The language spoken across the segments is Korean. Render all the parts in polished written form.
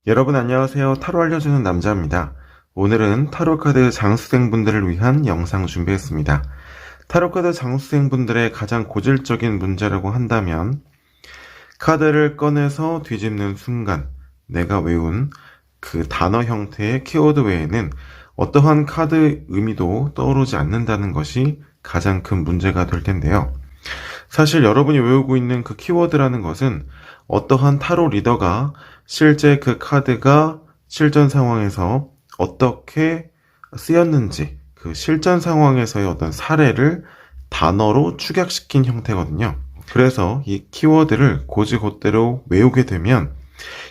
여러분 안녕하세요. 타로 알려주는 남자입니다. 오늘은 타로카드 장수생분들을 위한 영상 준비했습니다. 타로카드 장수생분들의 가장 고질적인 문제라고 한다면 카드를 꺼내서 뒤집는 순간 내가 외운 그 단어 형태의 키워드 외에는 어떠한 카드 의미도 떠오르지 않는다는 것이 가장 큰 문제가 될 텐데요. 사실 여러분이 외우고 있는 그 키워드라는 것은 어떠한 타로 리더가 실제 그 카드가 실전 상황에서 어떻게 쓰였는지 그 실전 상황에서의 어떤 사례를 단어로 축약시킨 형태거든요. 그래서 이 키워드를 곧이곧대로 외우게 되면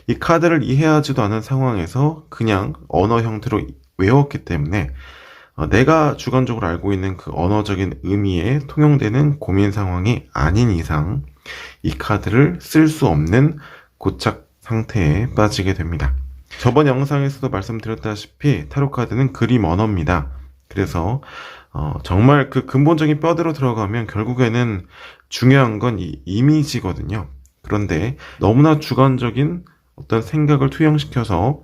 이 카드를 이해하지도 않은 상황에서 그냥 언어 형태로 외웠기 때문에 내가 주관적으로 알고 있는 그 언어적인 의미에 통용되는 고민 상황이 아닌 이상 이 카드를 쓸 수 없는 고착 상태에 빠지게 됩니다. 저번 영상에서도 말씀드렸다시피 타로카드는 그림 언어입니다. 그래서 정말 그 근본적인 뼈대로 들어가면 결국에는 중요한 건 이 이미지거든요. 그런데 너무나 주관적인 어떤 생각을 투영시켜서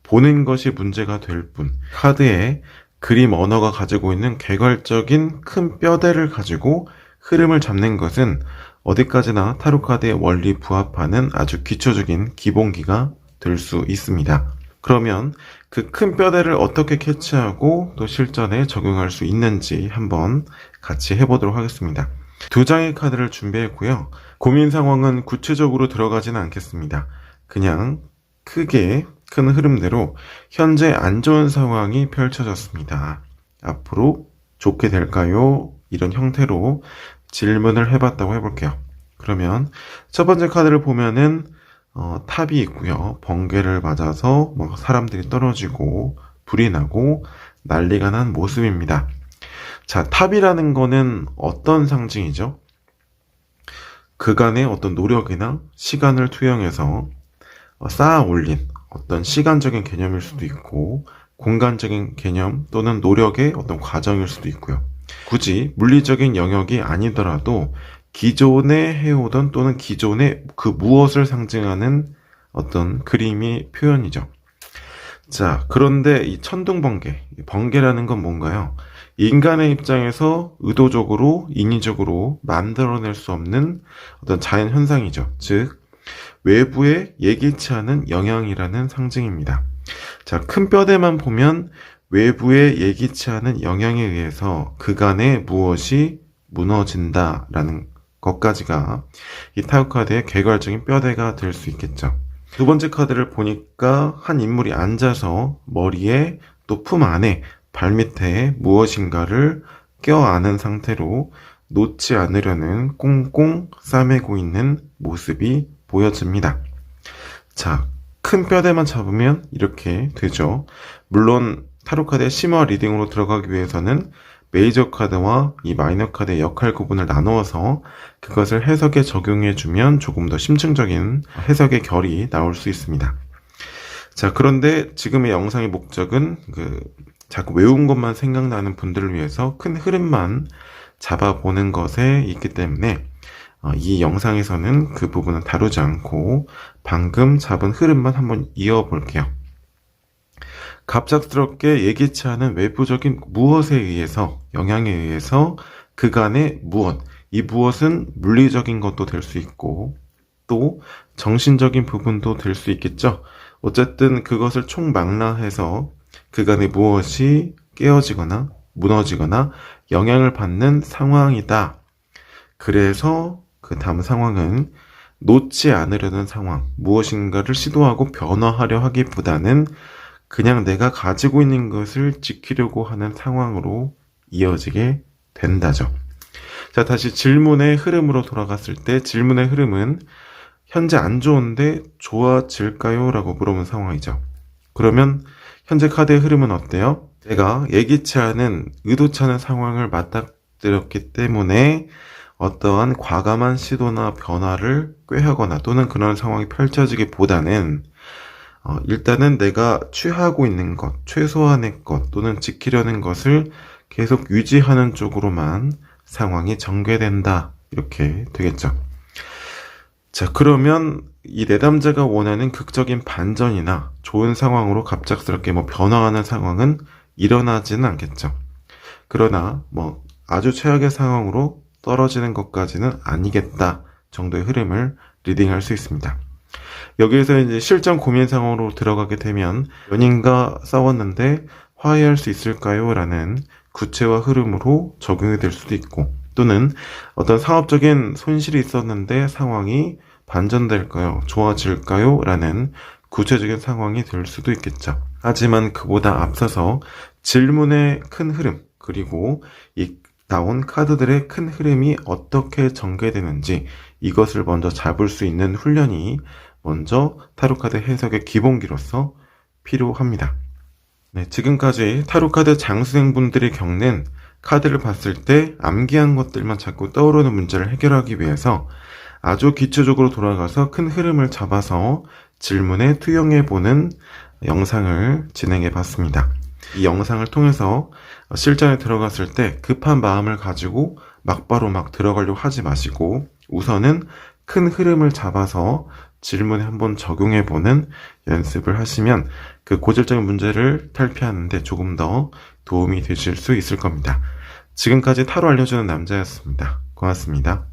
보는 것이 문제가 될 뿐, 카드에 그림 언어가 가지고 있는 개괄적인 큰 뼈대를 가지고 흐름을 잡는 것은 어디까지나 타로카드의 원리 부합하는 아주 기초적인 기본기가 될 수 있습니다. 그러면 그 큰 뼈대를 어떻게 캐치하고 또 실전에 적용할 수 있는지 한번 같이 해보도록 하겠습니다. 두 장의 카드를 준비했고요. 고민 상황은 구체적으로 들어가지는 않겠습니다. 그냥 크게 큰 흐름대로 현재 안 좋은 상황이 펼쳐졌습니다. 앞으로 좋게 될까요? 이런 형태로 질문을 해봤다고 해볼게요. 그러면 첫 번째 카드를 보면은 탑이 있고요. 번개를 맞아서 사람들이 떨어지고 불이 나고 난리가 난 모습입니다. 자, 탑이라는 거는 어떤 상징이죠? 그간의 어떤 노력이나 시간을 투영해서 쌓아 올린 어떤 시간적인 개념일 수도 있고 공간적인 개념 또는 노력의 어떤 과정일 수도 있고요. 굳이 물리적인 영역이 아니더라도 기존에 해오던 또는 기존의 그 무엇을 상징하는 어떤 그림이 표현이죠. 자, 그런데 이 천둥번개, 번개라는 건 뭔가요? 인간의 입장에서 의도적으로, 인위적으로 만들어낼 수 없는 어떤 자연 현상이죠. 즉, 외부에 예기치 않은 영향이라는 상징입니다. 자, 큰 뼈대만 보면 외부의 예기치 않은 영향에 의해서 그간의 무엇이 무너진다라는 것까지가 이 타로 카드의 개괄적인 뼈대가 될 수 있겠죠. 두 번째 카드를 보니까 한 인물이 앉아서 머리에 또 품 안에 발밑에 무엇인가를 껴안은 상태로 놓지 않으려는 꽁꽁 싸매고 있는 모습이 보여집니다. 자, 큰 뼈대만 잡으면 이렇게 되죠. 물론 타로카드의 심화 리딩으로 들어가기 위해서는 메이저 카드와 이 마이너 카드의 역할 구분을 나누어서 그것을 해석에 적용해주면 조금 더 심층적인 해석의 결이 나올 수 있습니다. 자, 그런데 지금의 영상의 목적은 자꾸 외운 것만 생각나는 분들을 위해서 큰 흐름만 잡아보는 것에 있기 때문에 이 영상에서는 그 부분은 다루지 않고 방금 잡은 흐름만 한번 이어볼게요. 갑작스럽게 예기치 않은 외부적인 무엇에 의해서, 영향에 의해서 그간의 무엇, 이 무엇은 물리적인 것도 될 수 있고 또 정신적인 부분도 될 수 있겠죠. 어쨌든 그것을 총망라해서 그간의 무엇이 깨어지거나 무너지거나 영향을 받는 상황이다. 그래서 그 다음 상황은 놓지 않으려는 상황, 무엇인가를 시도하고 변화하려 하기보다는 그냥 내가 가지고 있는 것을 지키려고 하는 상황으로 이어지게 된다죠. 자, 다시 질문의 흐름으로 돌아갔을 때 질문의 흐름은 현재 안 좋은데 좋아질까요? 라고 물어본 상황이죠. 그러면 현재 카드의 흐름은 어때요? 내가 예기치 않은 의도치 않은 상황을 맞닥뜨렸기 때문에 어떠한 과감한 시도나 변화를 꾀하거나 또는 그런 상황이 펼쳐지기보다는 일단은 내가 취하고 있는 것, 최소한의 것 또는 지키려는 것을 계속 유지하는 쪽으로만 상황이 전개된다. 이렇게 되겠죠. 자, 그러면 이 내담자가 원하는 극적인 반전이나 좋은 상황으로 갑작스럽게 변화하는 상황은 일어나지는 않겠죠. 그러나 아주 최악의 상황으로 떨어지는 것까지는 아니겠다 정도의 흐름을 리딩할 수 있습니다. 여기에서 이제 실전 고민 상황으로 들어가게 되면 연인과 싸웠는데 화해할 수 있을까요? 라는 구체화 흐름으로 적용이 될 수도 있고, 또는 어떤 상업적인 손실이 있었는데 상황이 반전될까요? 좋아질까요? 라는 구체적인 상황이 될 수도 있겠죠. 하지만 그보다 앞서서 질문의 큰 흐름, 그리고 이 나온 카드들의 큰 흐름이 어떻게 전개되는지 이것을 먼저 잡을 수 있는 훈련이 먼저 타로카드 해석의 기본기로서 필요합니다. 네, 지금까지 타로카드 장수생분들이 겪는 카드를 봤을 때 암기한 것들만 자꾸 떠오르는 문제를 해결하기 위해서 아주 기초적으로 돌아가서 큰 흐름을 잡아서 질문에 투영해보는 영상을 진행해 봤습니다. 이 영상을 통해서 실전에 들어갔을 때 급한 마음을 가지고 막바로 들어가려고 하지 마시고 우선은 큰 흐름을 잡아서 질문에 한번 적용해보는 연습을 하시면 그 고질적인 문제를 탈피하는데 조금 더 도움이 되실 수 있을 겁니다. 지금까지 타로 알려주는 남자였습니다. 고맙습니다.